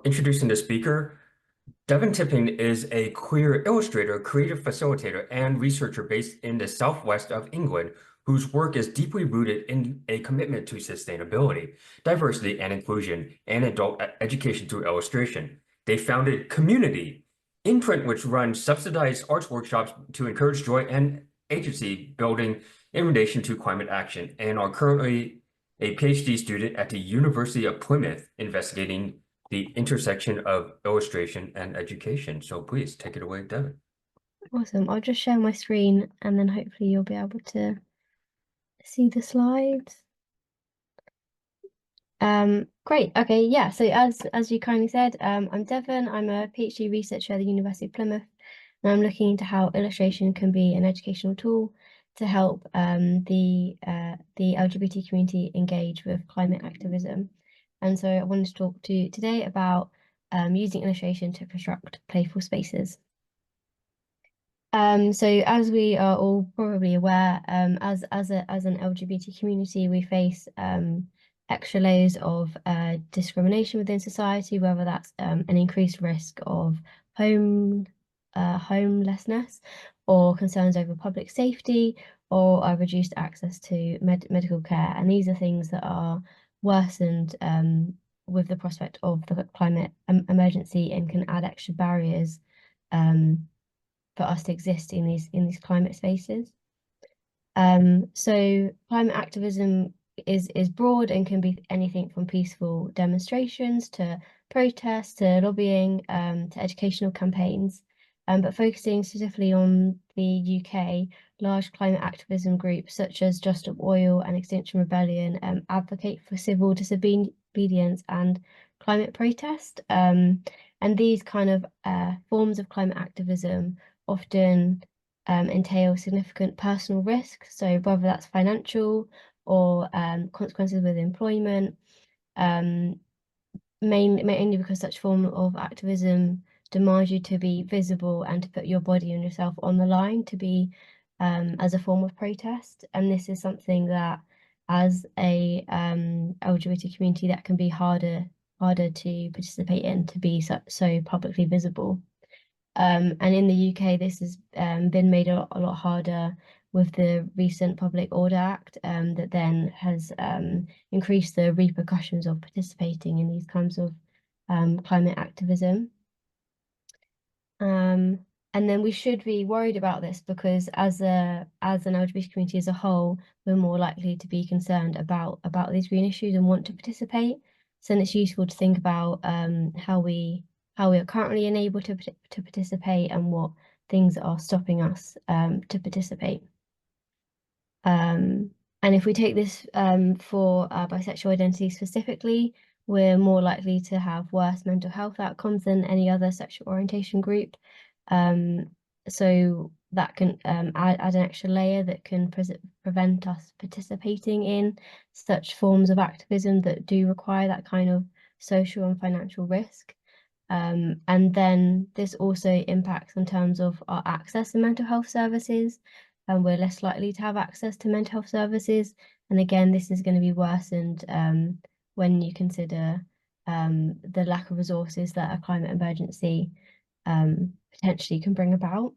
Introducing the speaker, Devon Tipping is a queer illustrator, creative facilitator, and researcher based in the southwest of England, whose work is deeply rooted in a commitment to sustainability, diversity and inclusion, and adult education through illustration. They founded Community, imprint which runs subsidized arts workshops to encourage joy and agency building in relation to climate action, and are currently a PhD student at the University of Plymouth investigating the intersection of illustration and education. So please take it away, Devon. Awesome. I'll just share my screen and then hopefully you'll be able to see the slides. Great. Okay, yeah. So as you kindly said, I'm Devon. I'm a PhD researcher at the University of Plymouth, and I'm looking into how illustration can be an educational tool to help the LGBT community engage with climate activism. And so I wanted to talk to you today about using illustration to construct playful spaces. So as we are all probably aware, as an LGBT community, we face extra layers of discrimination within society, whether that's an increased risk of homelessness, or concerns over public safety, or reduced access to medical care. And these are things that are worsened with the prospect of the climate emergency and can add extra barriers for us to exist in these climate spaces. So climate activism is broad and can be anything from peaceful demonstrations to protests to lobbying to educational campaigns. But focusing specifically on the UK, large climate activism groups such as Just Stop Oil and Extinction Rebellion advocate for civil disobedience and climate protest. And these kind of forms of climate activism often entail significant personal risk. So whether that's financial or consequences with employment, mainly because such form of activism demands you to be visible and to put your body and yourself on the line to be as a form of protest. And this is something that as a LGBT community that can be harder to participate in, to be so publicly visible. And in the UK, this has been made a lot harder with the recent Public Order Act that then has increased the repercussions of participating in these kinds of climate activism. And then we should be worried about this because as an LGBT community as a whole, we're more likely to be concerned about these green issues and want to participate. So then it's useful to think about how we are currently unable to participate and what things are stopping us to participate. And if we take this for bisexual identity specifically, we're more likely to have worse mental health outcomes than any other sexual orientation group. So that can add an extra layer that can prevent us participating in such forms of activism that do require that kind of social and financial risk. And then this also impacts in terms of our access to mental health services, and we're less likely to have access to mental health services. And again, this is going to be worsened when you consider the lack of resources that a climate emergency potentially can bring about.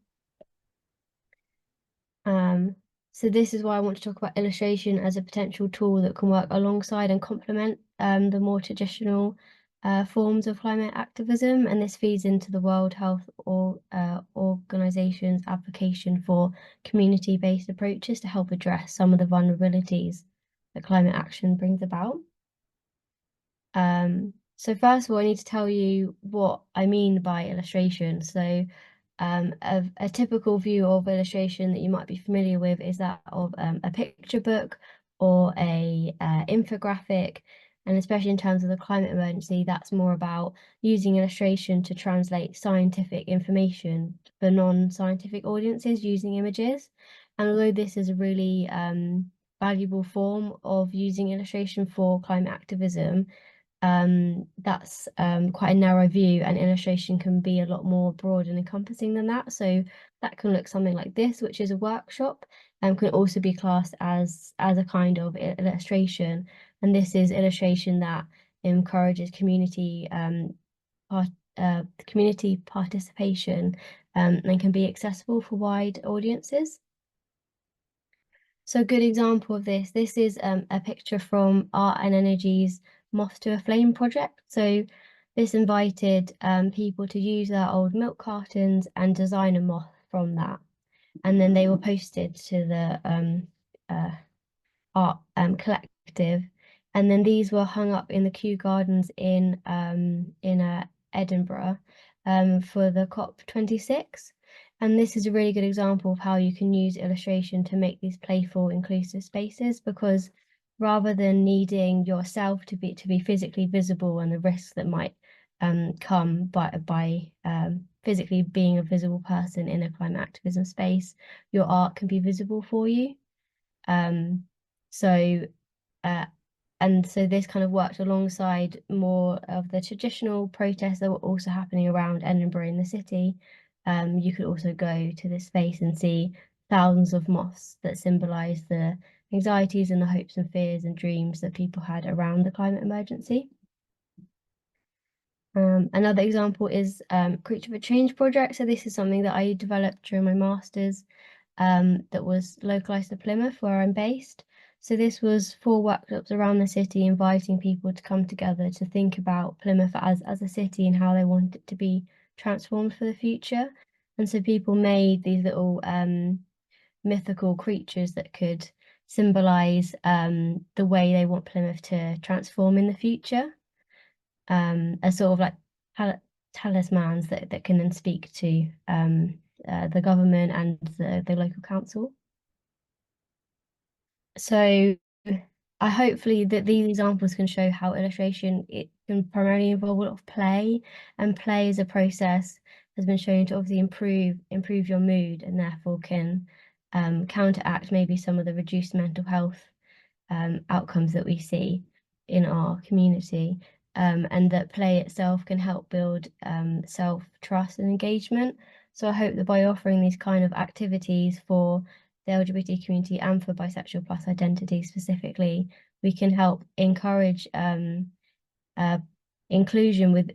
So this is why I want to talk about illustration as a potential tool that can work alongside and complement the more traditional forms of climate activism, and this feeds into the World Health Organization's application for community-based approaches to help address some of the vulnerabilities that climate action brings about. So first of all, I need to tell you what I mean by illustration. So a typical view of illustration that you might be familiar with is that of a picture book or a infographic. And especially in terms of the climate emergency, that's more about using illustration to translate scientific information for non-scientific audiences using images. And although this is a really valuable form of using illustration for climate activism, that's quite a narrow view, and illustration can be a lot more broad and encompassing than that. So that can look something like this, which is a workshop, and can also be classed as a kind of illustration. And this is illustration that encourages community community participation, and can be accessible for wide audiences. So a good example of this is a picture from Art and Energy's Moth to a Flame project. So this invited people to use their old milk cartons and design a moth from that. And then they were posted to the art collective. And then these were hung up in the Kew Gardens in Edinburgh for the COP26. And this is a really good example of how you can use illustration to make these playful, inclusive spaces, because rather than needing yourself to be physically visible and the risks that might come by physically being a visible person in a climate activism space, your art can be visible for you. And so this kind of worked alongside more of the traditional protests that were also happening around Edinburgh in the city. You could also go to this space and see thousands of moths that symbolise the anxieties and the hopes and fears and dreams that people had around the climate emergency. Another example is Creature for Change project. So this is something that I developed during my master's that was localised to Plymouth, where I'm based. So this was 4 workshops around the city, inviting people to come together to think about Plymouth as a city and how they want it to be transformed for the future. And so people made these little mythical creatures that could symbolise the way they want Plymouth to transform in the future, as sort of like talismans that can then speak to the government and the local council. So hopefully that these examples can show how illustration, it can primarily involve a lot of play, and play as a process has been shown to obviously improve your mood, and therefore can counteract maybe some of the reduced mental health outcomes that we see in our community, and that play itself can help build self-trust and engagement. So I hope that by offering these kind of activities for the LGBT community and for bisexual plus identity specifically, we can help encourage inclusion with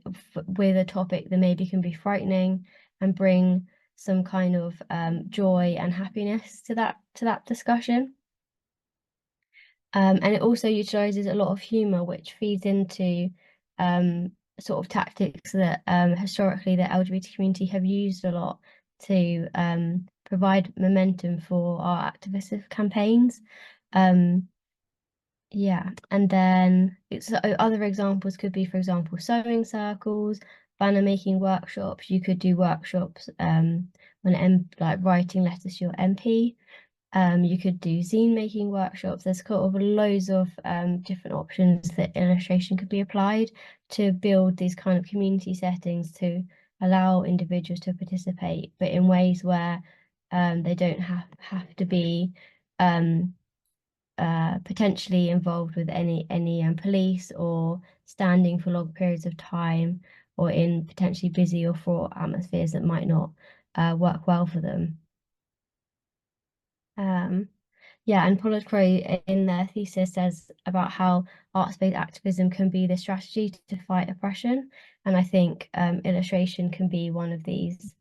a topic that maybe can be frightening, and bring some kind of joy and happiness to that discussion. And it also utilises a lot of humour, which feeds into sort of tactics that historically the LGBT community have used a lot to provide momentum for our activist campaigns. Yeah, and then other examples could be, for example, sewing circles, banner making workshops. You could do workshops like writing letters to your MP. You could do zine making workshops. There's kind of loads of different options that illustration could be applied to build these kind of community settings to allow individuals to participate, but in ways where they don't have to be potentially involved with any police, or standing for long periods of time, or in potentially busy or fraught atmospheres that might not work well for them. Yeah, and Paula Crow in their thesis says about how arts-based activism can be the strategy to fight oppression, and I think illustration can be one of these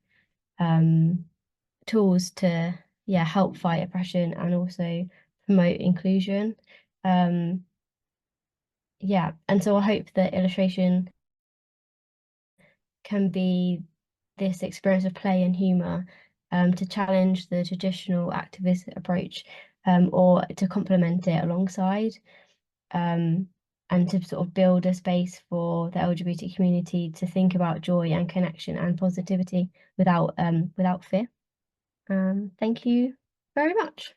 tools to help fight oppression and also promote inclusion. Yeah, and so I hope that illustration can be this experience of play and humour to challenge the traditional activist approach, or to complement it alongside, and to sort of build a space for the LGBT community to think about joy and connection and positivity without fear. Thank you very much.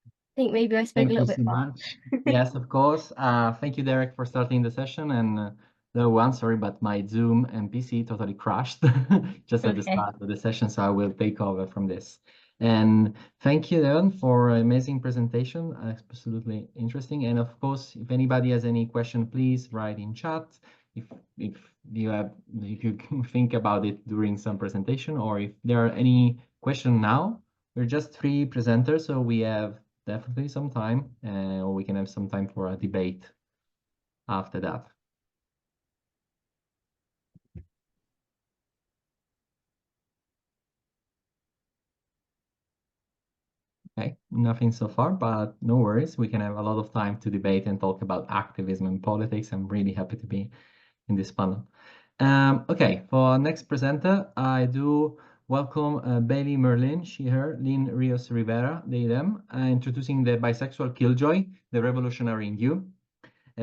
I think maybe I spoke a little bit fast. Yes, of course. Thank you, Derek, for starting the session. And sorry, but my Zoom and PC totally crashed just at the start of the session, so I will take over from this. And thank you, Devon, for an amazing presentation. Absolutely interesting. And of course, if anybody has any question, please write in chat. If you think about it during some presentation, or if there are any question now. We're just 3 presenters, so we have definitely some time, or we can have some time for a debate after that. Okay, nothing so far, but no worries. We can have a lot of time to debate and talk about activism and politics. I'm really happy to be in this panel. Okay, for our next presenter, I do welcome Bailey Merlin, she, her, Lynn Rios Rivera, they, them, introducing the bisexual Killjoy, the revolutionary in you.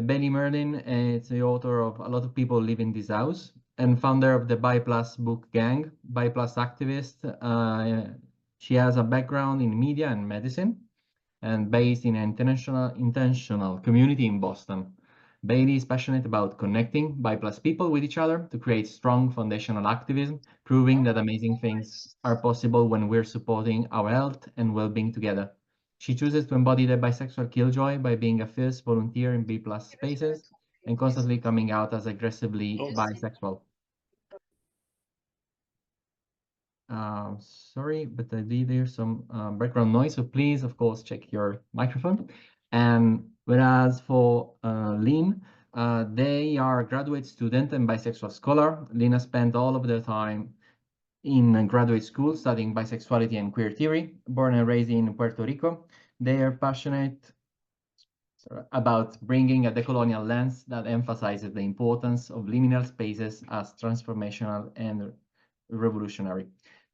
Bailey Merlin is the author of A Lot of People Live in This House and founder of the Bi Plus book gang, Bi Plus activist. She has a background in media and medicine and based in an intentional community in Boston. Bailey is passionate about connecting Bi Plus people with each other to create strong foundational activism, proving that amazing things are possible when we're supporting our health and well-being together. She chooses to embody the bisexual Killjoy by being a fierce volunteer in B+ spaces and constantly coming out as aggressively bisexual. Sorry, but I did hear some background noise, so please, of course, check your microphone. And whereas for Lynn, they are a graduate student and bisexual scholar. Lynn has spent all of their time in graduate school studying bisexuality and queer theory. Born and raised in Puerto Rico, they are passionate about bringing a decolonial lens that emphasizes the importance of liminal spaces as transformational and revolutionary.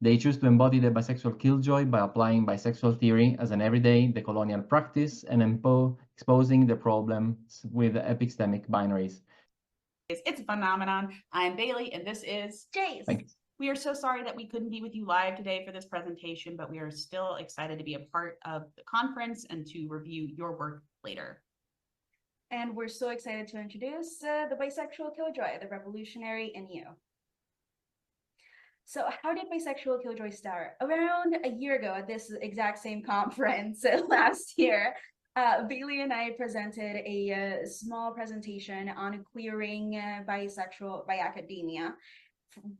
They choose to embody the bisexual Killjoy by applying bisexual theory as an everyday decolonial practice and exposing the problems with epistemic binaries. It's a phenomenon. I'm Bailey, and this is Jace. We are so sorry that we couldn't be with you live today for this presentation, but we are still excited to be a part of the conference and to review your work later. And we're so excited to introduce the Bisexual Killjoy, the revolutionary in you. So how did Bisexual Killjoy start? Around a year ago at this exact same conference last year, Bailey and I presented a small presentation on queering bisexual by academia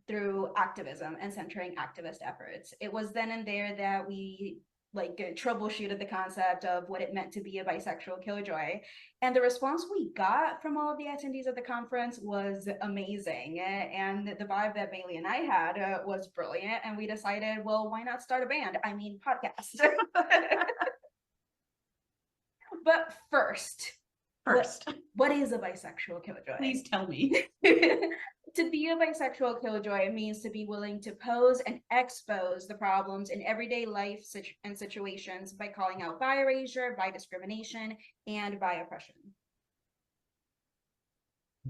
through activism and centering activist efforts. It was then and there that we troubleshooted the concept of what it meant to be a bisexual Killjoy. And the response we got from all of the attendees at the conference was amazing. And the vibe that Bailey and I had was brilliant. And we decided, well, why not start a band? I mean, podcast. But first, what is a bisexual Killjoy? Please tell me. To be a bisexual Killjoy means to be willing to pose and expose the problems in everyday life and situations by calling out bi erasure, bi discrimination, and bi oppression.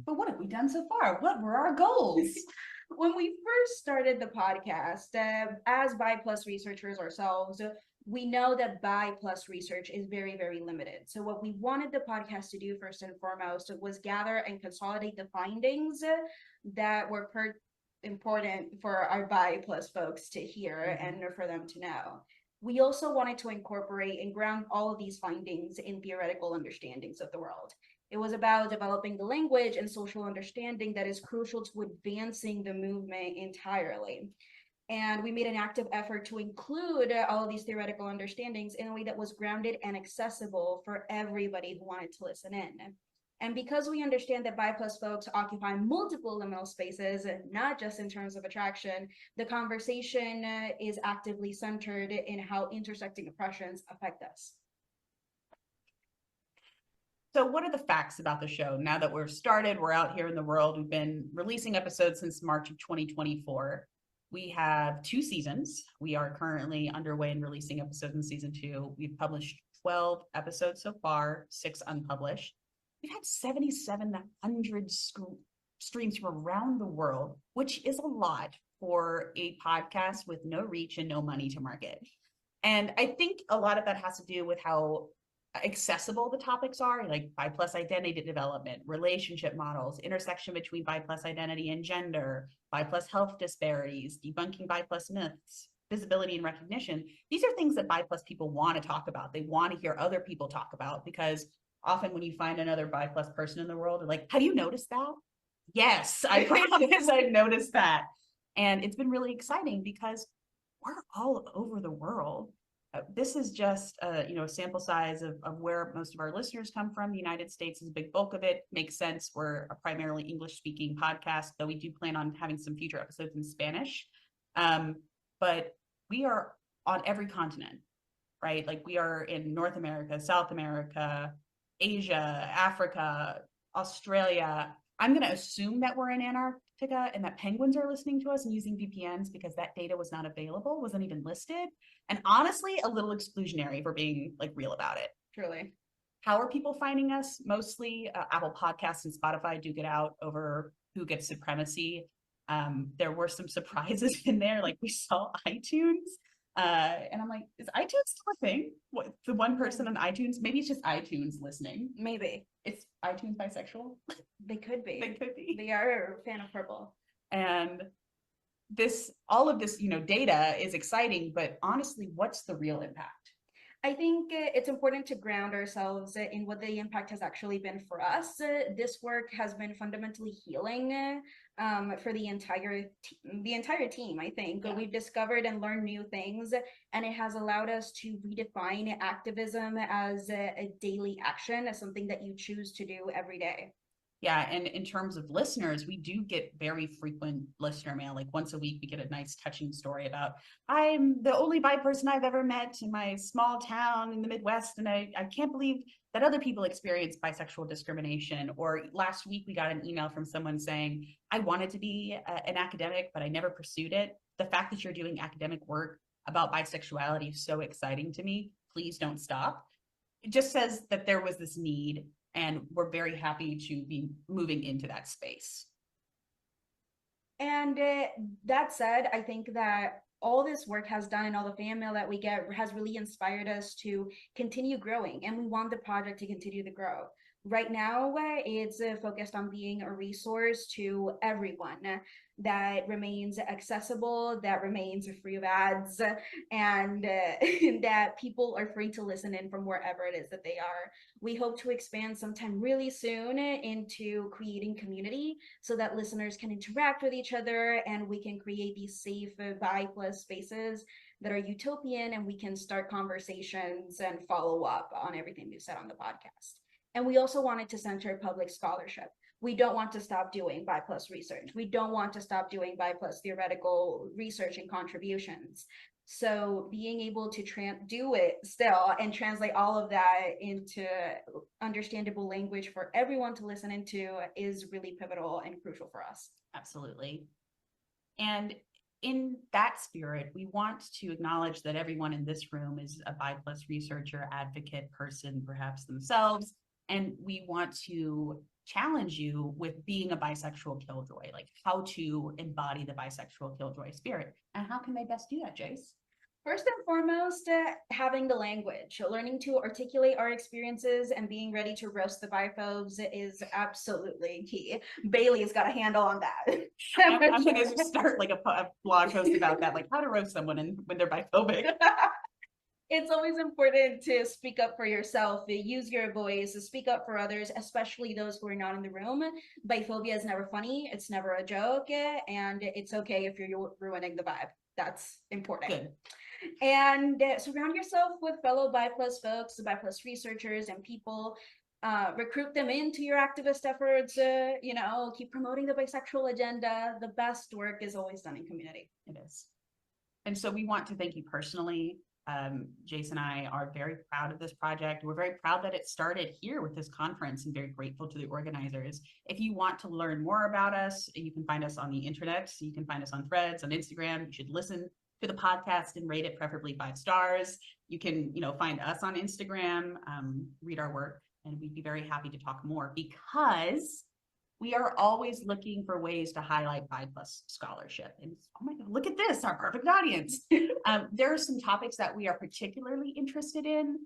But what have we done so far? What were our goals? When we first started the podcast, as Bi+ researchers ourselves, we know that Bi+ research is very, very limited. So what we wanted the podcast to do first and foremost was gather and consolidate the findings that were important for our Bi+ folks to hear and for them to know. We also wanted to incorporate and ground all of these findings in theoretical understandings of the world. It was about developing the language and social understanding that is crucial to advancing the movement entirely. And we made an active effort to include all of these theoretical understandings in a way that was grounded and accessible for everybody who wanted to listen in. And because we understand that Bi+ folks occupy multiple liminal spaces, not just in terms of attraction, the conversation is actively centered in how intersecting oppressions affect us. So what are the facts about the show? Now that we're started, we're out here in the world. We've been releasing episodes since March of 2024. We have 2 seasons. We are currently underway in releasing episodes in season 2. We've published 12 episodes so far, 6 unpublished. We've had 7,700 streams from around the world, which is a lot for a podcast with no reach and no money to market. And I think a lot of that has to do with how accessible the topics are, like Bi+ identity development, relationship models, intersection between Bi+ identity and gender, Bi+ health disparities, debunking Bi+ myths, visibility and recognition. These are things that Bi+ people want to talk about. They want to hear other people talk about, because often when you find another Bi+ person in the world, they're like, have you noticed that? Yes, I promise I've noticed that. And it's been really exciting because we're all over the world. This is just a sample size of where most of our listeners come from. The United States is a big bulk of it. Makes sense. We're a primarily English-speaking podcast, though we do plan on having some future episodes in Spanish. But we are on every continent. right? Like we are in North America, South America, Asia, Africa, Australia. I'm going to assume that we're in Antarctica and that penguins are listening to us and using VPNs because that data was not available, wasn't even listed. And honestly, a little exclusionary for being like real about it. Truly. How are people finding us? Mostly Apple Podcasts and Spotify do get out over who gets supremacy. There were some surprises in there, like we saw iTunes. And I'm like, is iTunes still a thing? What, the one person on iTunes? Maybe it's just iTunes listening. Maybe. It's iTunes bisexual. They could be. They could be. They are a fan of purple. And all of this, data is exciting, but honestly, what's the real impact? I think it's important to ground ourselves in what the impact has actually been for us. This work has been fundamentally healing for the entire team, I think. Yeah. We've discovered and learned new things, and it has allowed us to redefine activism as a daily action, as something that you choose to do every day. Yeah, and in terms of listeners, we do get very frequent listener mail. Like once a week, we get a nice touching story about, I'm the only bi person I've ever met in my small town in the Midwest, and I can't believe that other people experience bisexual discrimination. Or last week, we got an email from someone saying, I wanted to be an academic, but I never pursued it. The fact that you're doing academic work about bisexuality is so exciting to me. Please don't stop. It just says that there was this need, and we're very happy to be moving into that space. And that said, I think that all this work has done and all the fan mail that we get has really inspired us to continue growing, and we want the project to continue to grow. Right now, it's focused on being a resource to everyone that remains accessible, that remains free of ads, and that people are free to listen in from wherever it is that they are. We hope to expand sometime really soon into creating community so that listeners can interact with each other and we can create these safe bi+ spaces that are utopian, and we can start conversations and follow up on everything we've said on the podcast. And we also wanted to center public scholarship. We don't want to stop doing bi+ research. We don't want to stop doing bi+ theoretical research and contributions. So being able to do it still and translate all of that into understandable language for everyone to listen into is really pivotal and crucial for us. Absolutely. And in that spirit, we want to acknowledge that everyone in this room is a bi+ researcher, advocate, person, perhaps themselves. And we want to challenge you with being a bisexual killjoy, like how to embody the bisexual killjoy spirit. And how can they best do that, Jace? First and foremost, having the language, learning to articulate our experiences and being ready to roast the biphobes is absolutely key. Bailey's got a handle on that. I'm going to start like a blog post about that, like how to roast someone when they're biphobic. It's always important to speak up for yourself, use your voice, speak up for others, especially those who are not in the room. Biphobia is never funny, it's never a joke, and it's okay if you're ruining the vibe. That's important. Good. And surround yourself with fellow bi+ folks, bi+ researchers and people. Recruit them into your activist efforts, keep promoting the bisexual agenda. The best work is always done in community. It is. And so we want to thank you personally. Jace and I are very proud of this project. We're very proud that it started here with this conference and very grateful to the organizers. If you want to learn more about us, you can find us on the internet. You can find us on Threads, on Instagram. You should listen to the podcast and rate it, preferably 5 stars. You can, find us on Instagram, read our work, and we'd be very happy to talk more because we are always looking for ways to highlight bi+ scholarship. And oh my God, look at this, our perfect audience. There are some topics that we are particularly interested in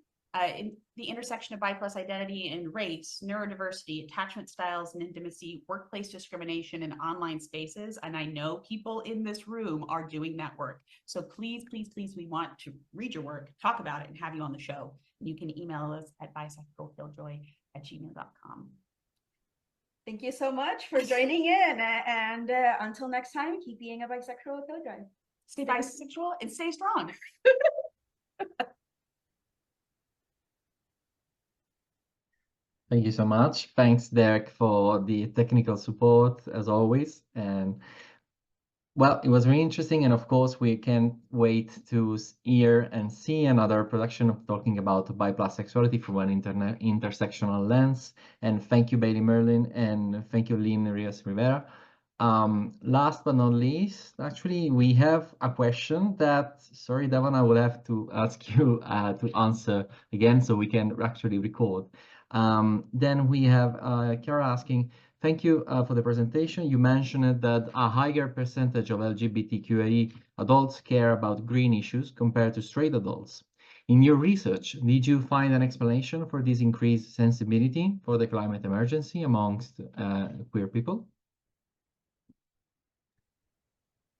the intersection of bi+ identity and race, neurodiversity, attachment styles and intimacy, workplace discrimination, and online spaces. And I know people in this room are doing that work. So please, please, please, we want to read your work, talk about it, and have you on the show. You can email us at bisexualkilljoy@gmail.com. Thank you so much for joining in. And until next time, keep being a bisexual killjoy. Stay bisexual and stay strong. Thank you so much. Thanks, Derek, for the technical support as always. And Well, it was really interesting, and of course, we can't wait to hear and see another production of talking about bi-plus sexuality from an intersectional lens. And thank you, Bailey Merlin, and thank you, Lynn Rios Rivera. Last but not least, actually, we have a question that, sorry, Devon, I will have to ask you to answer again so we can actually record. Then we have Kara asking, thank you for the presentation. You mentioned that a higher percentage of LGBTQIA adults care about green issues compared to straight adults. In your research, did you find an explanation for this increased sensibility for the climate emergency amongst queer people?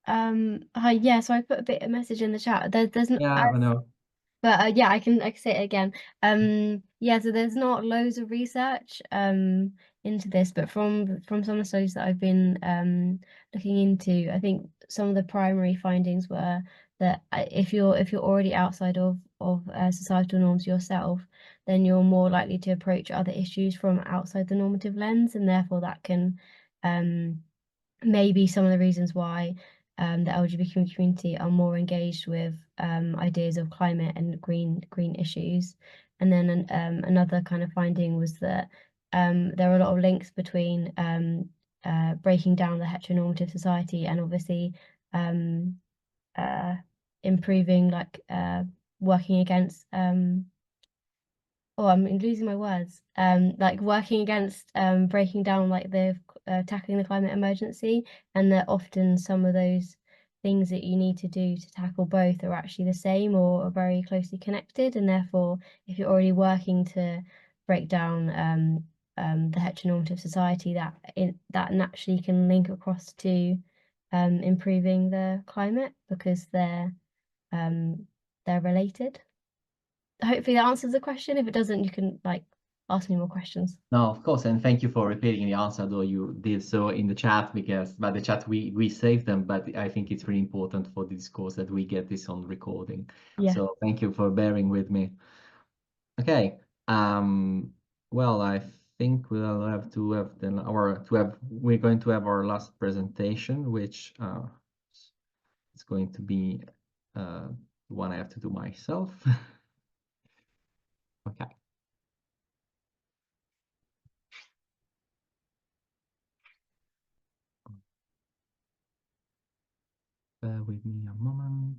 Yeah, so I put a bit of message in the chat. There's no, Yeah, I know. But yeah, I can say it again. Yeah, so there's not loads of research into this, but from some of the studies that I've been looking into, I think some of the primary findings were that if you're already outside of societal norms yourself, then you're more likely to approach other issues from outside the normative lens, and therefore that can maybe some of the reasons why the LGBT community are more engaged with ideas of climate and green issues. And then another kind of finding was that there are a lot of links between breaking down the heteronormative society and obviously improving, like working against oh, I'm losing my words. Like working against breaking down like the tackling the climate emergency, and that often some of those things that you need to do to tackle both are actually the same or are very closely connected, and therefore if you're already working to break down the heteronormative society, that naturally can link across to improving the climate because they're related. Hopefully that answers the question. If it doesn't, you can like ask me more questions. No, of course, and thank you for repeating the answer, though you did so in the chat, because by the chat we saved them, but I think it's really important for the discourse that we get this on recording. Yeah. So thank you for bearing with me. Okay. Well, I think we'll have to have then we're going to have our last presentation, which is going to be the one I have to do myself. Okay. Bear with me a moment.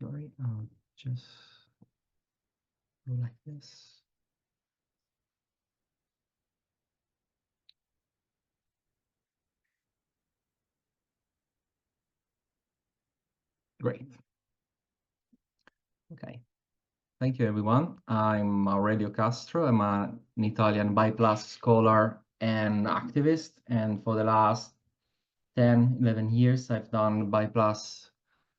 Sorry, I'll just go like this. Great. Okay. Thank you, everyone. I'm Aurelio Castro. I'm an Italian bi-plus scholar and activist. And for the last 10, 11 years, I've done bi-plus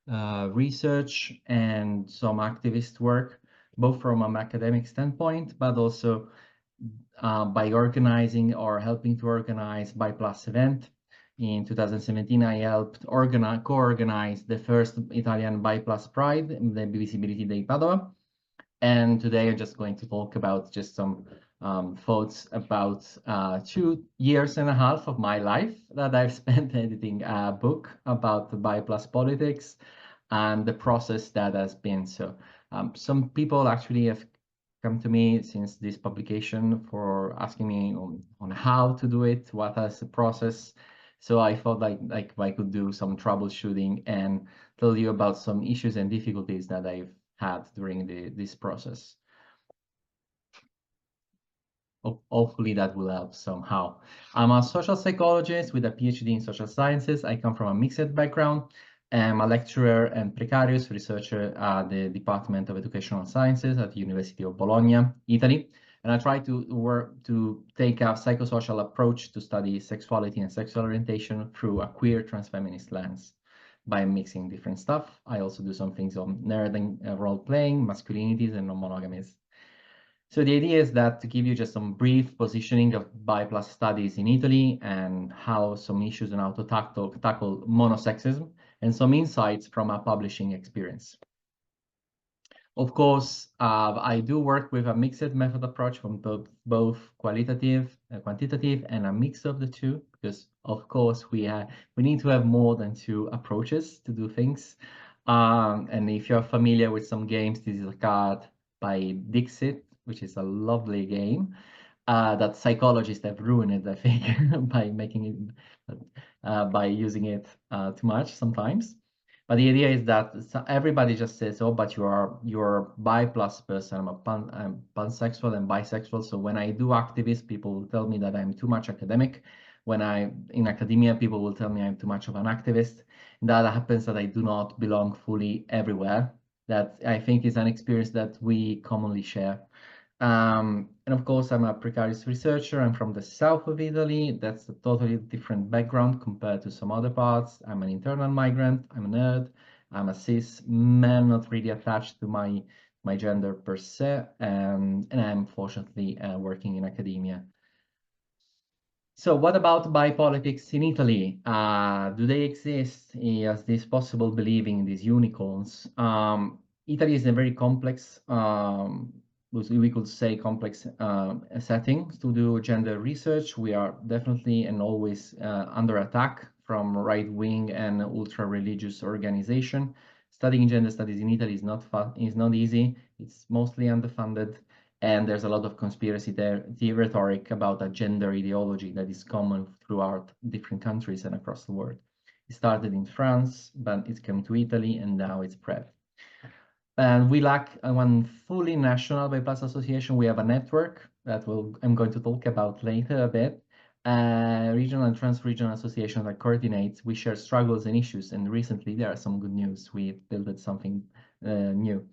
research and some activist work, both from an academic standpoint, but also by organizing or helping to organize bi-plus event. In 2017, I helped co-organize the first Italian bi-plus Pride, the Visibility Day Padova. And today I'm just going to talk about just some thoughts about 2.5 years of my life that I've spent editing a book about the bi-plus politics and the process that has been. So some people actually have come to me since this publication for asking me on how to do it, what is the process. So I thought like I could do some troubleshooting and tell you about some issues and difficulties that I've had during this process. Hopefully that will help somehow. I'm a social psychologist with a PhD in social sciences. I come from a mixed background. I'm a lecturer and precarious researcher at the Department of Educational Sciences at the University of Bologna, Italy. And I try to work to take a psychosocial approach to study sexuality and sexual orientation through a queer transfeminist lens by mixing different stuff. I also do some things on narrating, role-playing, masculinities, and non-monogamies. So the idea is that to give you just some brief positioning of bi plus studies in Italy and how some issues and how to tackle monosexism and some insights from our publishing experience. Of course, I do work with a mixed method approach from both qualitative, quantitative, and a mix of the two, because of course we need to have more than two approaches to do things. And if you're familiar with some games, this is a card by Dixit, which is a lovely game that psychologists have ruined, I think, by making it by using it too much sometimes. But the idea is that everybody just says, "Oh, but you're bi plus person. I'm pansexual and bisexual." So when I do activism, people will tell me that I'm too much academic. When in academia, people will tell me I'm too much of an activist. And that happens that I do not belong fully everywhere. That I think is an experience that we commonly share. And of course, I'm a precarious researcher. I'm from the south of Italy. That's a totally different background compared to some other parts. I'm an internal migrant. I'm a nerd. I'm a cis man, not really attached to my gender per se. And I'm fortunately working in academia. So what about bipolitics in Italy? Do they exist? Is this possible believing in these unicorns? Italy is a very complex we could say complex setting to do gender research. We are definitely and always under attack from right-wing and ultra-religious organization. Studying gender studies in Italy is not easy. It's mostly underfunded, and there's a lot of conspiracy rhetoric about a gender ideology that is common throughout different countries and across the world. It started in France, but it's come to Italy, and now it's spread. And we lack one fully national bi plus association. We have a network that I'm going to talk about later a bit. Regional and trans-regional association that coordinates. We share struggles and issues, and recently there are some good news. We built something new.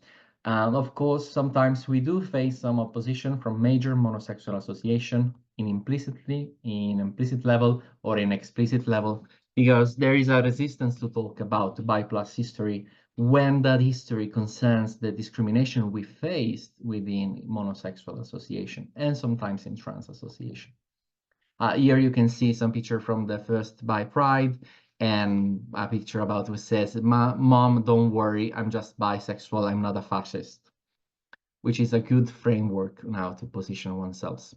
Of course, sometimes we do face some opposition from major monosexual association in implicit level or in explicit level, because there is a resistance to talk about bi plus history when that history concerns the discrimination we faced within monosexual association and sometimes in trans association. Here you can see some picture from the first Bi Pride and a picture about which says, "Mom, don't worry, I'm just bisexual, I'm not a fascist," which is a good framework now to position oneself.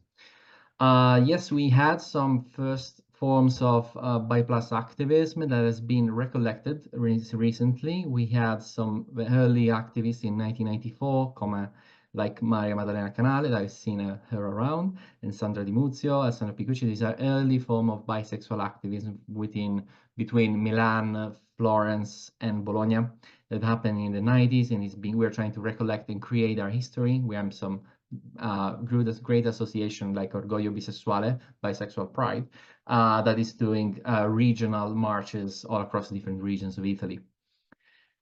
Yes, we had some first forms of bi plus activism that has been recollected recently. We had some early activists in 1994, like Maria Maddalena Canale, I've seen her around, and Sandra Di Muzio, Alessandro Picucci. These are early form of bisexual activism between Milan, Florence, and Bologna that happened in the 90s, and we're trying to recollect and create our history. We have some great association like Orgoglio Bisexuale, Bisexual Pride, that is doing regional marches all across different regions of Italy.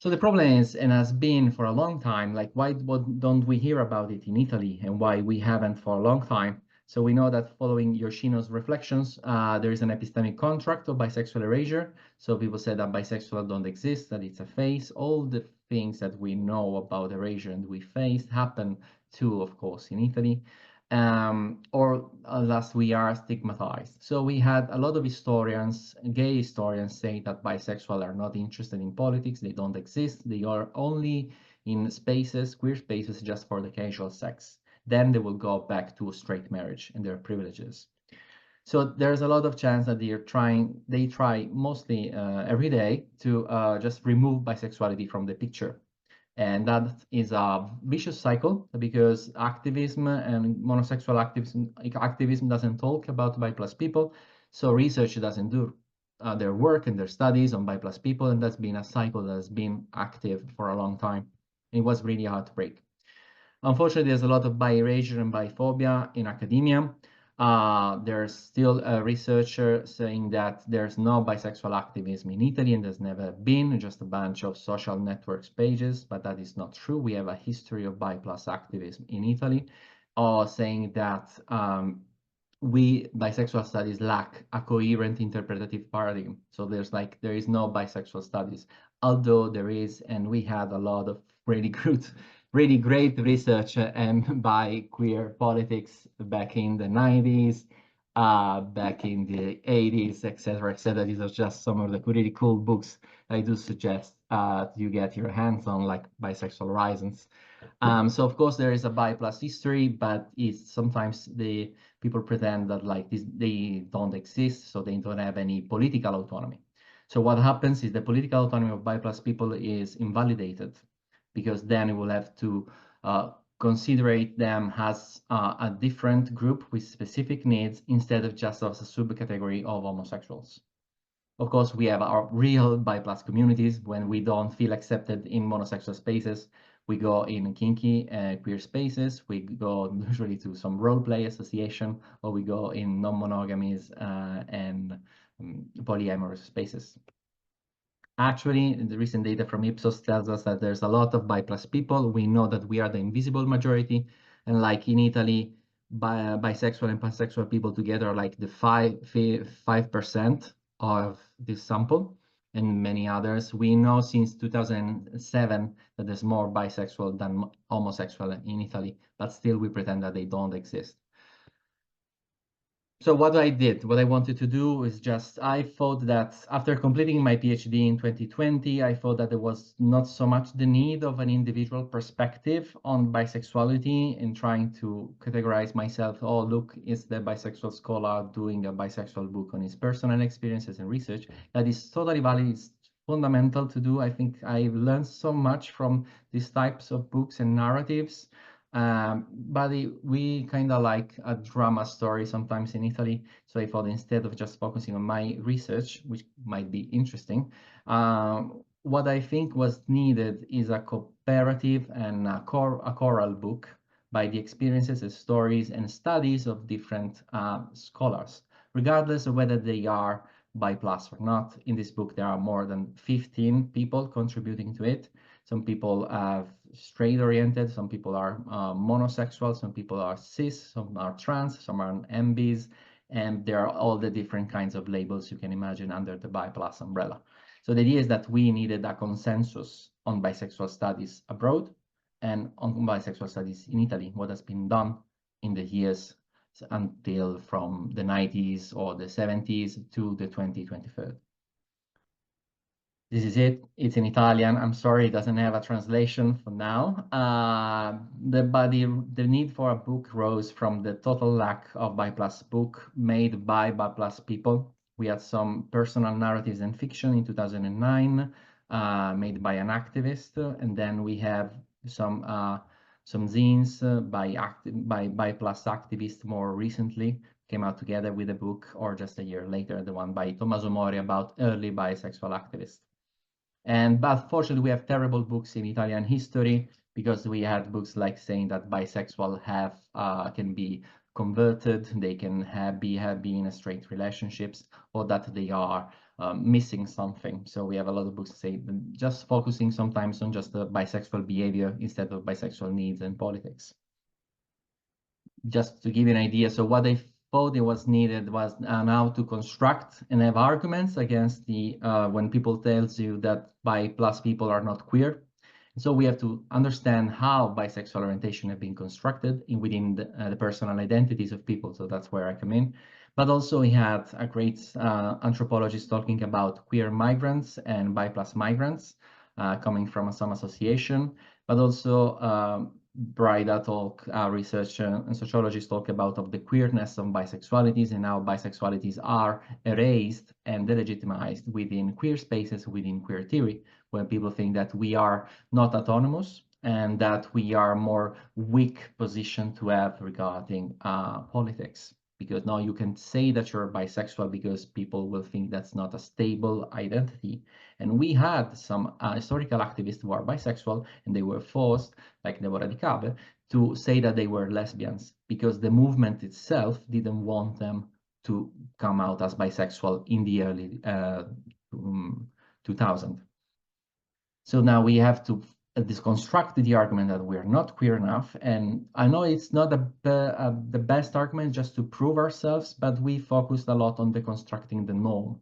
So the problem is, and has been for a long time, like why don't we hear about it in Italy, and why we haven't for a long time? So we know that following Yoshino's reflections, there is an epistemic contract of bisexual erasure. So people said that bisexual don't exist, that it's a phase. All the things that we know about erasure and we faced happen too, of course, in Italy. Or alas, we are stigmatized. So we had a lot of historians, gay historians, say that bisexual are not interested in politics, they don't exist, they are only in spaces, queer spaces, just for the casual sex. Then they will go back to straight marriage and their privileges. So there's a lot of chance that they try mostly every day to just remove bisexuality from the picture. And that is a vicious cycle, because activism and monosexual activism doesn't talk about bi plus people. So research doesn't do their work and their studies on bi plus people. And that's been a cycle that has been active for a long time. It was really hard to break. Unfortunately, there's a lot of bi erasure and biphobia in academia. There's still a researcher saying that there's no bisexual activism in Italy, and there's never been, just a bunch of social networks pages, but that is not true. We have a history of bi plus activism in Italy, saying that bisexual studies lack a coherent interpretative paradigm. So there is no bisexual studies, although there is, and we had a lot of really good really great research and by queer politics back in the 90s, back in the 80s, etc., etc. These are just some of the really cool books I do suggest you get your hands on, like Bisexual Horizons. So of course there is a bi plus history, but it's sometimes the people pretend that like this, they don't exist, so they don't have any political autonomy. So what happens is the political autonomy of bi plus people is invalidated, because then it will have to consider them as a different group with specific needs instead of just as a subcategory of homosexuals. Of course, we have our real bi plus communities. When we don't feel accepted in monosexual spaces, we go in kinky queer spaces. We go usually to some role play association, or we go in non-monogamies and polyamorous spaces. Actually, the recent data from Ipsos tells us that there's a lot of bi plus people. We know that we are the invisible majority. And like in Italy, bisexual and pansexual people together are like the 5% of this sample, and many others. We know since 2007 that there's more bisexual than homosexual in Italy, but still we pretend that they don't exist. So what I did, what I wanted to do is just, I thought that after completing my PhD in 2020, I thought that there was not so much the need of an individual perspective on bisexuality and trying to categorize myself. Oh, look, is the bisexual scholar doing a bisexual book on his personal experiences and research. That is totally valid. It's fundamental to do. I think I've learned so much from these types of books and narratives. But we kind of like a drama story sometimes in Italy. So I thought instead of just focusing on my research, which might be interesting, what I think was needed is a cooperative and a choral book by the experiences and stories and studies of different scholars, regardless of whether they are bi plus or not. In this book, there are more than 15 people contributing to it. Some people have straight oriented, some people are monosexual, some people are cis, some are trans, some are MBs, and there are all the different kinds of labels you can imagine under the bi plus umbrella. So the idea is that we needed a consensus on bisexual studies abroad and on bisexual studies in Italy, what has been done in the years until from the 90s or the 70s to the 2023. This is it. It's in Italian. I'm sorry, it doesn't have a translation for now. The need for a book rose from the total lack of bi plus book made by bi plus people. We had some personal narratives and fiction in 2009, made by an activist, and then we have some zines by bi plus activists more recently came out together with a book, or just a year later, the one by Tommaso Mori about early bisexual activists. But fortunately, we have terrible books in Italian history, because we had books like saying that bisexual can be converted, they can be in a straight relationships, or that they are missing something. So we have a lot of books say just focusing sometimes on just the bisexual behavior instead of bisexual needs and politics. Just to give you an idea, so what I thought it was needed was now to construct and have arguments against the when people tells you that bi plus people are not queer. So we have to understand how bisexual orientation have been constructed within the personal identities of people. So that's where I come in. But also we had a great anthropologist talking about queer migrants and bi plus migrants coming from some association, but also Brida talk, research and sociologists talk about of the queerness of bisexualities and how bisexualities are erased and delegitimized within queer spaces, within queer theory, when people think that we are not autonomous and that we are more weak position to have regarding politics. Because now you can say that you're bisexual because people will think that's not a stable identity. And we had some historical activists who are bisexual, and they were forced, like Deborah Di Cabe, to say that they were lesbians because the movement itself didn't want them to come out as bisexual in the early 2000. So now we have to deconstruct the argument that we're not queer enough. And I know it's not the best argument just to prove ourselves, but we focused a lot on deconstructing the norm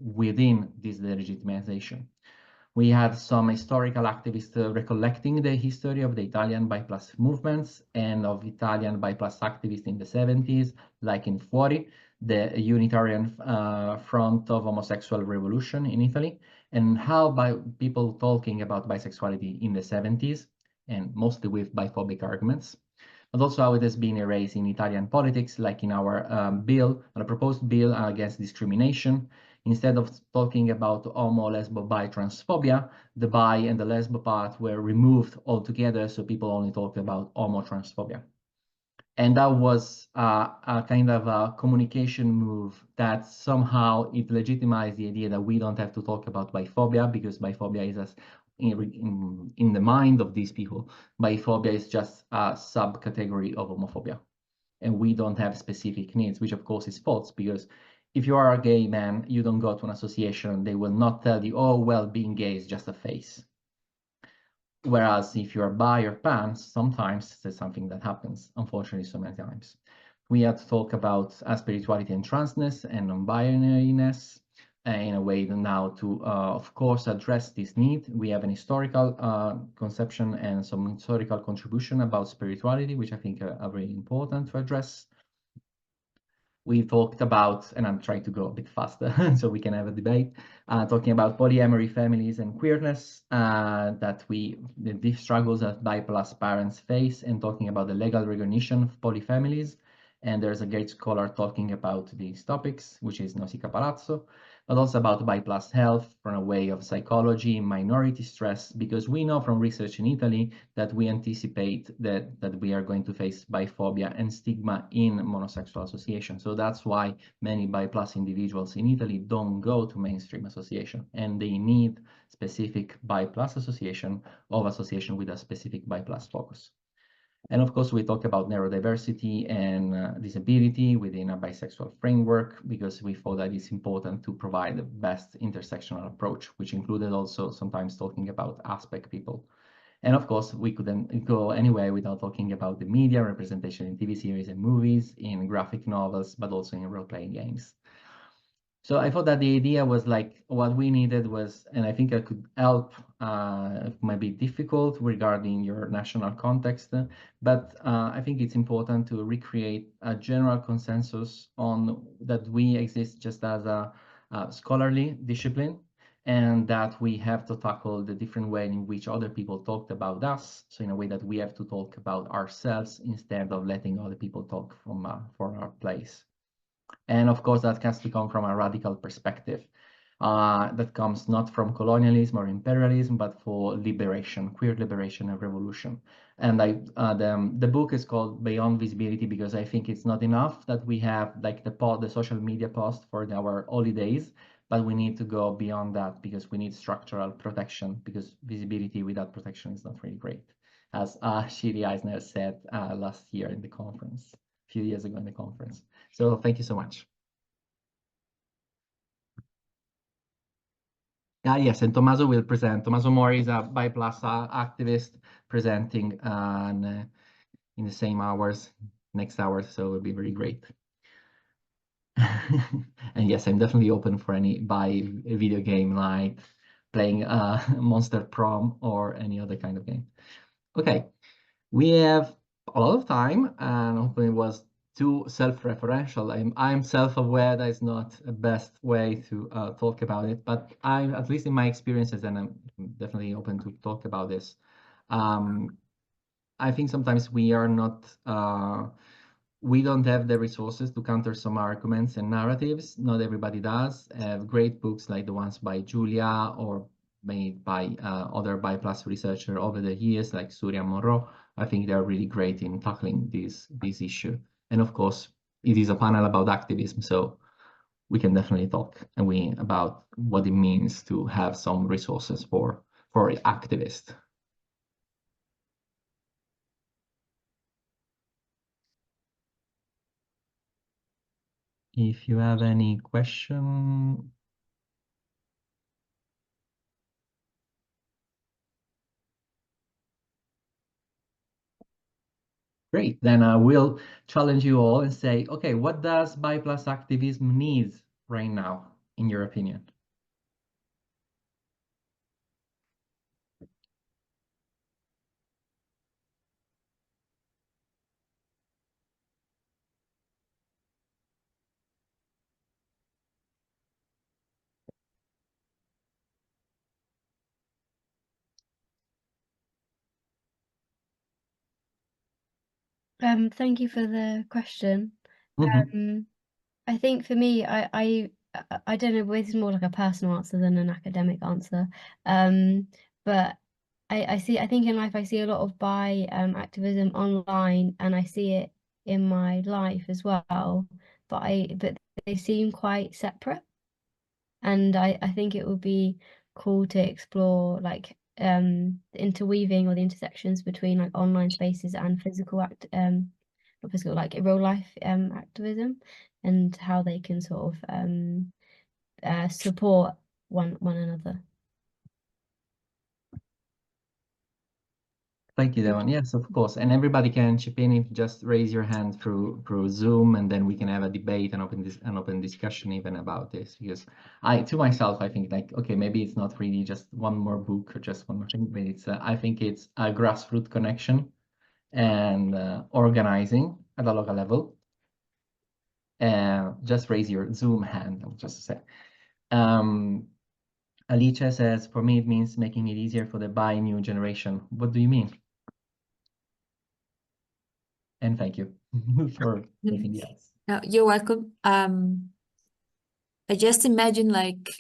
within this delegitimization. We had some historical activists recollecting the history of the Italian bi+ movements and of Italian bi+ activists in the 70s, like in Fuori, the Unitarian Front of Homosexual Revolution in Italy, and how people talking about bisexuality in the 70s, and mostly with biphobic arguments, but also how it has been erased in Italian politics, like in our a proposed bill against discrimination. Instead of talking about homo, lesbo, bi, transphobia, the bi and the lesbo part were removed altogether, so people only talk about homo transphobia. And that was a kind of a communication move that somehow it legitimized the idea that we don't have to talk about biphobia, because biphobia is in the mind of these people, biphobia is just a subcategory of homophobia. And we don't have specific needs, which of course is false, because if you are a gay man, you don't go to an association, they will not tell you, oh, well, being gay is just a phase. Whereas if you're bi or pan, sometimes there's something that happens, unfortunately, so many times. We had to talk about spirituality and transness and non-binariness in a way now to, of course, address this need. We have an historical conception and some historical contribution about spirituality, which I think are really important to address. We talked about, and I'm trying to go a bit faster so we can have a debate, talking about polyamory, families, and queerness, the struggles that bi+ parents face, and talking about the legal recognition of polyfamilies. And there's a great scholar talking about these topics, which is Nausicaa Palazzo, but also about bi+ health from a way of psychology, minority stress, because we know from research in Italy that we anticipate that we are going to face biphobia and stigma in monosexual association. So that's why many bi+ individuals in Italy don't go to mainstream association, and they need specific bi+ association with a specific bi+ focus. And of course, we talk about neurodiversity and disability within a bisexual framework, because we thought that it's important to provide the best intersectional approach, which included also sometimes talking about aspect people. And of course, we couldn't go anywhere without talking about the media representation in TV series and movies, in graphic novels, but also in role-playing games. So I thought that the idea was like what we needed was, and I think I could help, it might be difficult regarding your national context, but I think it's important to recreate a general consensus on that we exist just as a scholarly discipline, and that we have to tackle the different way in which other people talked about us. So in a way that we have to talk about ourselves instead of letting other people talk from for our place. And of course, that has to come from a radical perspective that comes not from colonialism or imperialism, but for liberation, queer liberation and revolution. And the book is called Beyond Visibility, because I think it's not enough that we have like the social media post for our holidays, but we need to go beyond that, because we need structural protection, because visibility without protection is not really great. As Shiri Eisner said last year in the conference, a few years ago in the conference. So thank you so much. Yes, and Tommaso will present. Tommaso Mori is a bi+ activist presenting in the same hours, next hour, so it will be very great. And yes, I'm definitely open for any bi video game, like playing Monster Prom or any other kind of game. Okay, we have a lot of time, and hopefully it was too self-referential. I'm self-aware that it's not the best way to talk about it, but at least in my experiences, and I'm definitely open to talk about this, I think sometimes we are not, we don't have the resources to counter some arguments and narratives. Not everybody does. Great books like the ones by Julia or made by other bi+ researchers over the years, like Surya Monroe. I think they're really great in tackling this issue. And of course, it is a panel about activism, so we can definitely talk about what it means to have some resources for activists. If you have any question. Great, then I will challenge you all and say, okay, what does bi+ activism need right now, in your opinion? Thank you for the question. Mhm. I think for me, I don't know, this is more like a personal answer than an academic answer. But I think in life I see a lot of bi activism online, and I see it in my life as well. But they seem quite separate, and I think it would be cool to explore like the interweaving or the intersections between like online spaces and physical not physical, like real life activism, and how they can sort of support one another. Thank you, Devon. Yes, of course. And everybody can chip in if you just raise your hand through Zoom, and then we can have a debate and open discussion even about this. Because to myself, I think like, okay, maybe it's not really just one more book or just one more thing, but it's I think it's a grassroots connection and organizing at a local level. Just raise your Zoom hand, just to say. Alicia says, for me, it means making it easier for the bi new generation. What do you mean? And thank you for anything else. No, you're welcome. I just imagine like,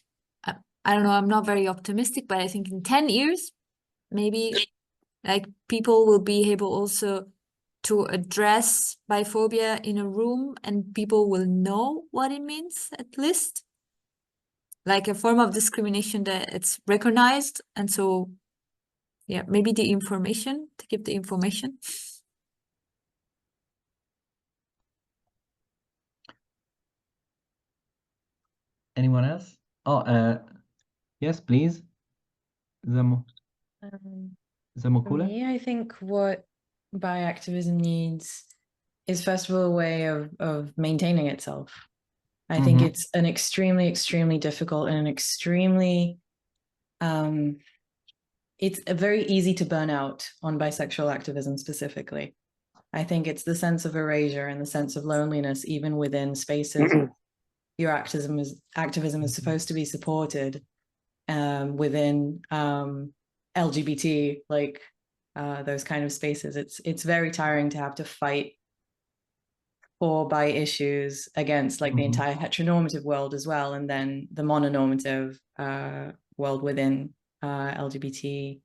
I don't know, I'm not very optimistic, but I think in 10 years, maybe like people will be able also to address biphobia in a room, and people will know what it means, at least. Like a form of discrimination that it's recognized. And so, yeah, maybe the information, to give the information. Anyone else? Oh, yes, please. For Zamukula? me, I think what bioactivism needs is first of all a way of maintaining itself. I think it's an extremely, extremely difficult and an extremely it's very easy to burn out on bisexual activism specifically. I think it's the sense of erasure and the sense of loneliness, even within spaces your activism is supposed to be supported within LGBT, like those kind of spaces. It's very tiring to have to fight for bi issues against like the entire heteronormative world as well, and then the mononormative world within LGBT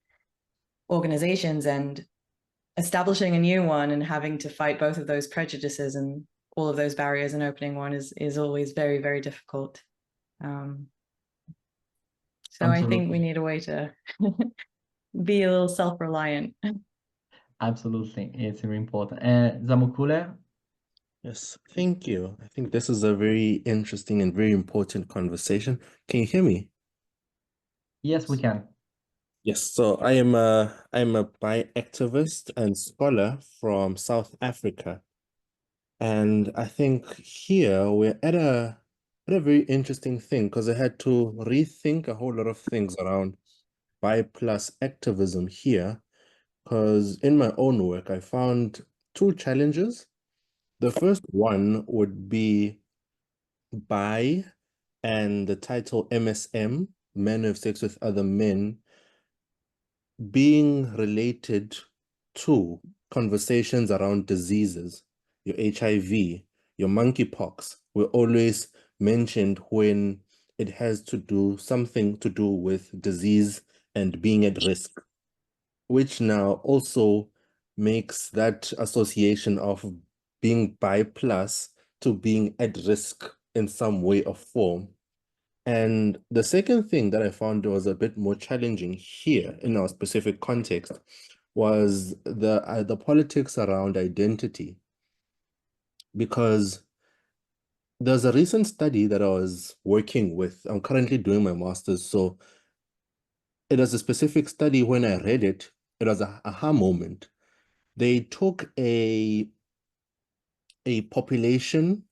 organizations, and establishing a new one and having to fight both of those prejudices and all of those barriers and opening one is always very, very difficult. So I think we need a way to be a little self-reliant. Absolutely, it's very important. Zamukule? Yes, thank you. I think this is a very interesting and very important conversation. Can you hear me? Yes, we can. Yes, so I'm a bi activist and scholar from South Africa. And I think here we're at a very interesting thing, because I had to rethink a whole lot of things around bi plus activism here, because in my own work I found two challenges. The first one would be bi and the title MSM, men who have sex with other men, being related to conversations around diseases. Your HIV, your monkeypox were always mentioned when it has to do something to do with disease and being at risk, which now also makes that association of being bi plus to being at risk in some way or form. And the second thing that I found was a bit more challenging here in our specific context was the politics around identity. Because there's a recent study that I was working with. I'm currently doing my master's, so it was a specific study. When I read it, it was a aha moment. They took a population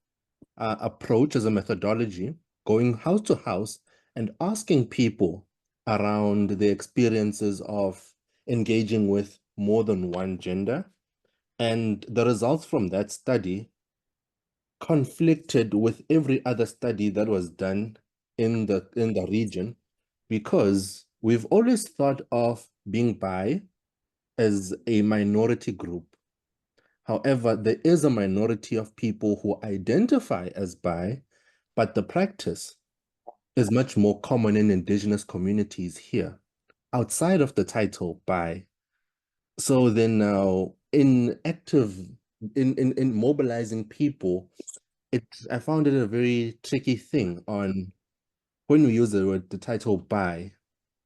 approach as a methodology, going house to house and asking people around their experiences of engaging with more than one gender. And the results from that study conflicted with every other study that was done in the region, because we've always thought of being bi as a minority group. However, there is a minority of people who identify as bi, but the practice is much more common in indigenous communities here, outside of the title bi. So then now in mobilizing people, I found it a very tricky thing on when we use the title bi.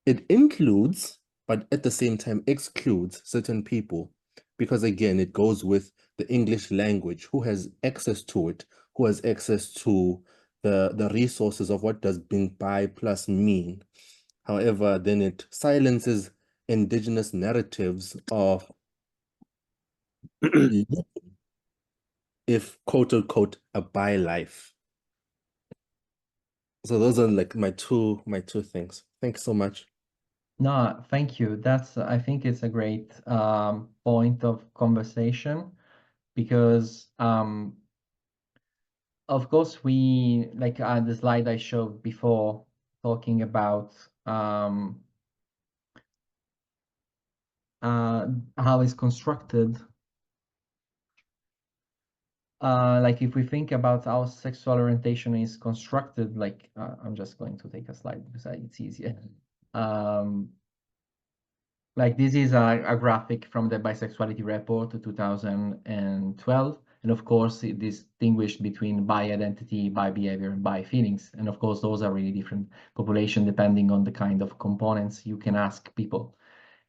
It includes, but at the same time excludes certain people, because again, it goes with the English language, who has access to it, who has access to the resources of what does being bi plus mean. However, then it silences indigenous narratives of if quote unquote a bi life. So those are like my two things. Thanks so much. No, thank you. That's, I think it's a great point of conversation, because of course we, like the slide I showed before, talking about how it's constructed. Like if we think about how sexual orientation is constructed, like I'm just going to take a slide because it's easier. Like this is a graphic from the Bisexuality Report 2012. And of course, it distinguished between bi identity, bi behavior, and bi feelings. And of course, those are really different population depending on the kind of components you can ask people.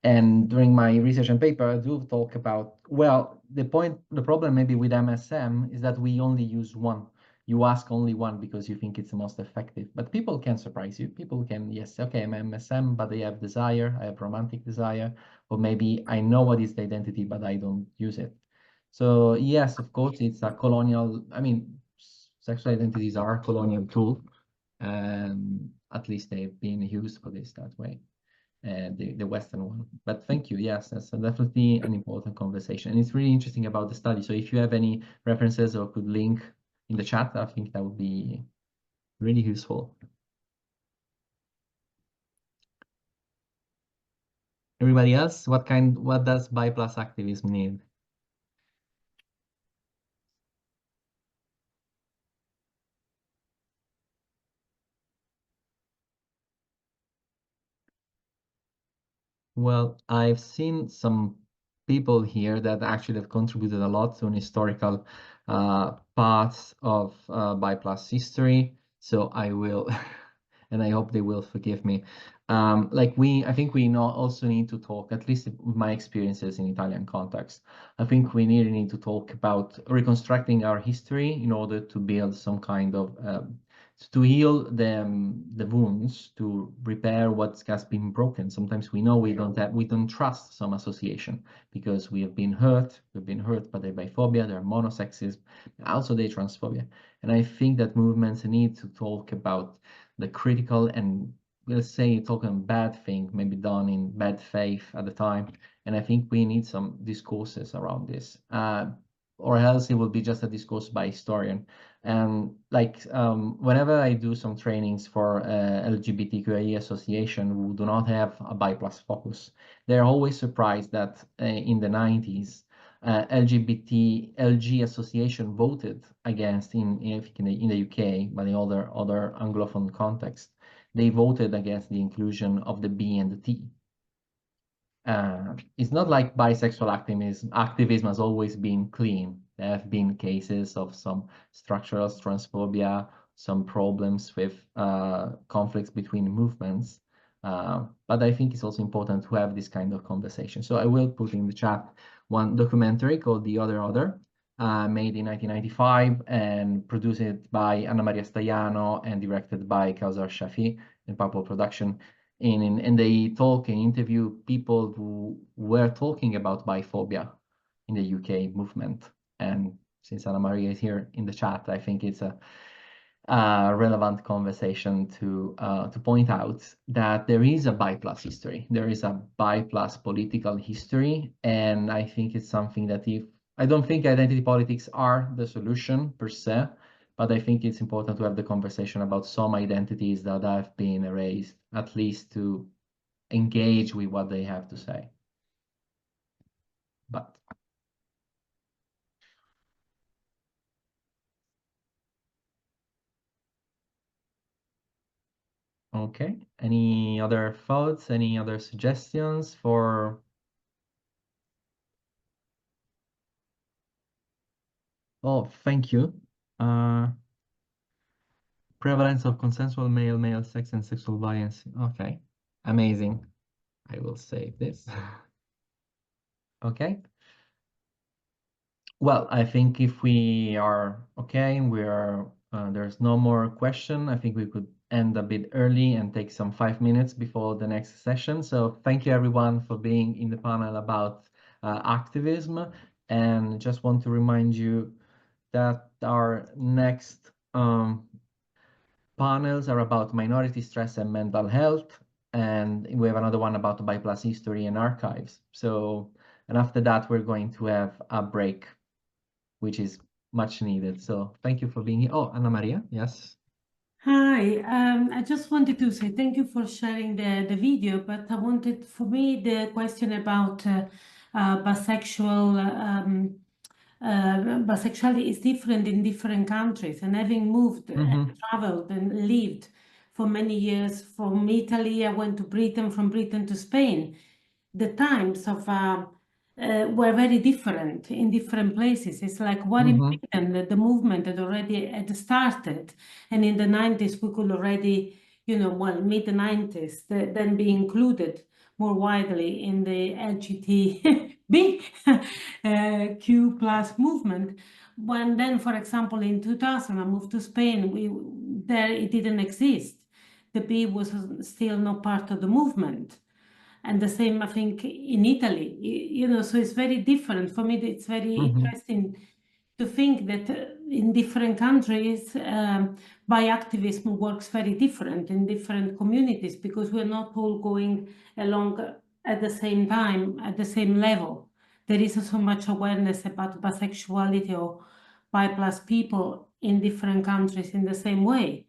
And during my research and paper, I do talk about, well, the problem maybe with MSM is that we only use one. You ask only one because you think it's the most effective. But people can surprise you. People can, yes, okay, I'm MSM, but I have desire, I have romantic desire, or maybe I know what is the identity, but I don't use it. So yes, of course, it's a colonial, I mean, sexual identities are a colonial tool. At least they've been used for this that way. The Western one. But thank you. Yes, that's definitely an important conversation. And it's really interesting about the study. So if you have any references or could link in the chat, I think that would be really useful. Everybody else, what does bi plus activism need? Well, I've seen some people here that actually have contributed a lot to an historical part of bi plus history. So I will, and I hope they will forgive me. I think we also need to talk, at least with my experiences in Italian context, I think we really need to talk about reconstructing our history in order to build some kind of to heal the wounds, to repair what has been broken. Sometimes we know we don't trust some association because we've been hurt by the biphobia, their monosexism, also the transphobia. And I think that movements need to talk about the critical and, let's say, talking bad thing, maybe done in bad faith at the time. And I think we need some discourses around this. Or else it will be just a discourse by historian. And whenever I do some trainings for LGBTQIA association who do not have a bi plus focus, they're always surprised that in the 90s, LG association voted against in the UK, but in other Anglophone context, they voted against the inclusion of the B and the T. It's not like bisexual activism has always been clean. There have been cases of some structural transphobia, some problems with conflicts between movements. But I think it's also important to have this kind of conversation. So I will put in the chat one documentary called The Other, made in 1995 and produced by Anna Maria Staiano and directed by Kausar Shafi in Purple Production. And they talk and interview people who were talking about biphobia in the UK movement. And since Anna Maria is here in the chat, I think it's a relevant conversation to point out that there is a bi plus history. There is a bi plus political history. And I think it's something that I don't think identity politics are the solution per se, but I think it's important to have the conversation about some identities that have been erased, at least to engage with what they have to say. But Okay. Any other thoughts? Any other suggestions for? Oh, thank you. Prevalence of consensual male sex and sexual violence. Okay, amazing. I will save this. Okay. Well, I think if we are okay, there's no more question. I think we could end a bit early and take some 5 minutes before the next session. So thank you everyone for being in the panel about activism. And just want to remind you that our next panels are about minority stress and mental health. And we have another one about BIPLAS history and archives. So, and after that, we're going to have a break, which is much needed. So thank you for being here. Oh, Anna Maria, yes. Hi, I just wanted to say thank you for sharing the video, but I wanted, for me, the question about bisexuality is different in different countries, and having moved and traveled and lived for many years from Italy, I went to Britain, from Britain to Spain. The times of were very different in different places. It's like what in Britain, the movement had already had started, and in the 90s we could already, well, mid 90s, then be included more widely in the LGBTQ plus movement. When then, for example, in 2000, I moved to Spain, there it didn't exist. The B was still not part of the movement. And the same, I think, in Italy, so it's very different. For me, it's very interesting to think that in different countries, bi-activism works very different in different communities, because we're not all going along at the same time, at the same level. There is so much awareness about bisexuality or bi-plus people in different countries in the same way.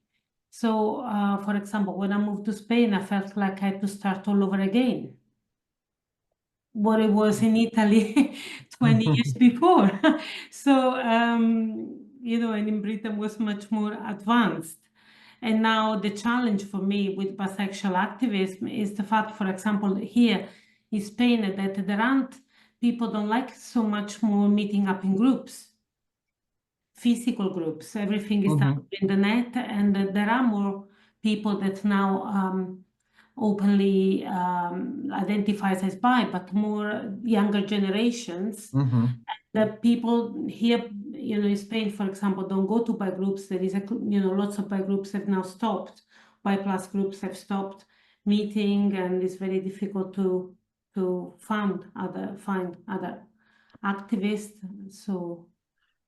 So, for example, when I moved to Spain, I felt like I had to start all over again. What it was in Italy 20 years before. So, and in Britain was much more advanced. And now the challenge for me with bisexual activism is the fact, for example, here in Spain, that there aren't, people don't like so much more meeting up in groups. Physical groups, everything is done in the net, and there are more people that now openly identifies as bi, but more younger generations. The people here, in Spain, for example, don't go to bi groups. There is lots of bi groups have now stopped. Bi plus groups have stopped meeting, and it's very difficult to find other activists. So.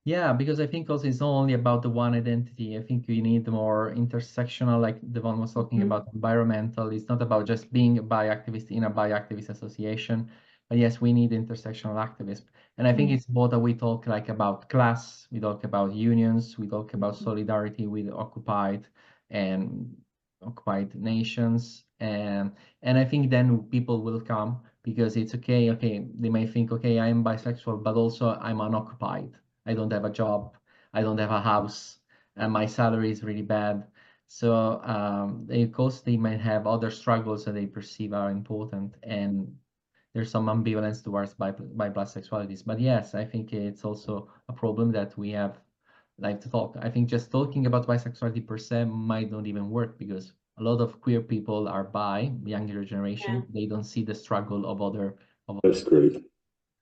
Yeah, because I think also it's not only about the one identity. I think we need more intersectional, like Devon was talking about environmental. It's not about just being a bi-activist in a bi-activist association. But yes, we need intersectional activism. And I think it's both that we talk like about class, we talk about unions, we talk about solidarity with occupied nations. And I think then people will come, because it's okay, they may think, okay, I am bisexual, but also I'm unoccupied. I don't have a job, I don't have a house, and my salary is really bad. So of course they might have other struggles that they perceive are important, and there's some ambivalence towards bi-plus sexualities. But yes, I think it's also a problem that we have like to talk. I think just talking about bisexuality per se might not even work, because a lot of queer people are bi, younger generation. They don't see the struggle of other. This group,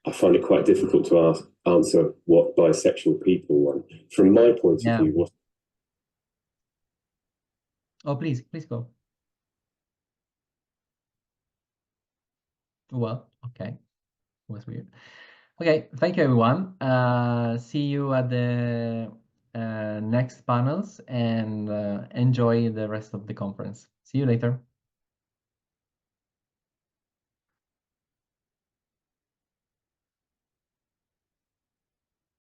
I find it quite difficult to answer what bisexual people want. From my point of view, Oh, please go. Well, okay. Was weird. Okay, thank you everyone. See you at the next panels, and enjoy the rest of the conference. See you later.